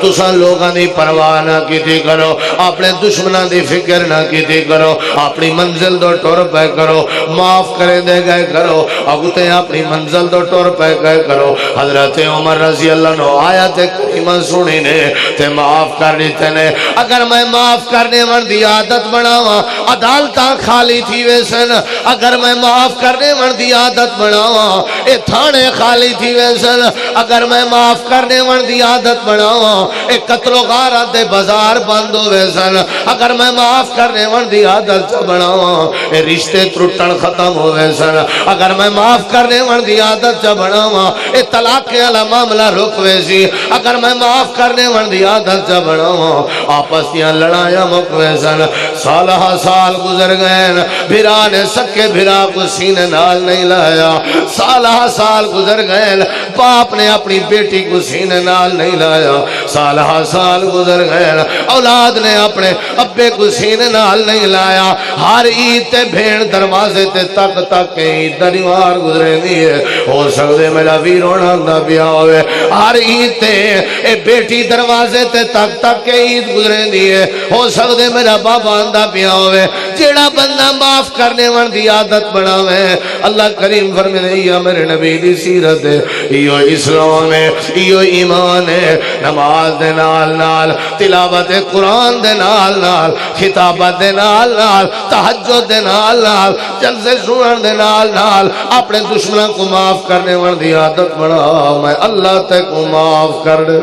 تساں لوگاں دی پرواہ نہ کیتی کرو اپنے دشمناں دی فکر نہ کیتی کرو اپنی منزل تو ٹر پے کرو معاف کرے دے گئے کرو اگتے اپنی منزل تو ٹر پے گئے کرو حضرت عمر رضی اللہ عنہ آیت کریمہ سنی نے تے معاف کر دیتے نے اگر میں معاف کرنے ون دی عادت بناواں عدالتاں خالی تھی ویسن اگر میں معاف کرنے ون دی عادت بناواں اے تھانے خالی تھی ویسن اگر میں معاف کرنے ون دی عادت بناواں اے قتل و غارت دے بازار بند ہوئے سن اگر میں معاف کرنے ون دی عادت بناواں اے رشتے ترٹن ختم ہوئے سن اگر میں معاف کرنے ون دی عادت بناواں اے طلاق والا معاملہ رکوے سی اگر میں معاف کرنے ون دی عادت بناواں آپس دیاں لڑائیاں مکوے سن سالہ سال گزر گئے بھرا نے سکے بھرا کو سینے نال نہیں لایا سالہ سال گزر گئے باپ نے اپنی بیٹی کو سینے نال نہیں لایا سالہ سال گزر گئے اولاد نے اپنے ابے کو سینے نال نہیں لایا ہر عید تے بھیڑ دروازے تے تک تک عید دریوار گزرے دیئے ہو سکتے میرا ویرونا نہ بیا ہوئے ہر عید تے اے بیٹی دروازے تے تک تک عید گزرے دیئے ہو سکتے میرا بابا اندہ بیا ہوئے جیڑا بندہ معاف کرنے ون دی عادت بناوے اللہ کریم فرمائے یا میرے نبی دی سیرت ہے ایو اسلام ہے ایو ایمان ہے نماز دے نال نال تلاوت قرآن دے نال نال خطابت دے نال نال تہجد دے نال نال جلسے سنن دے نال نال اپنے دشمنوں کو معاف کرنے ون دی عادت بنا میں اللہ تے کو معاف کر دے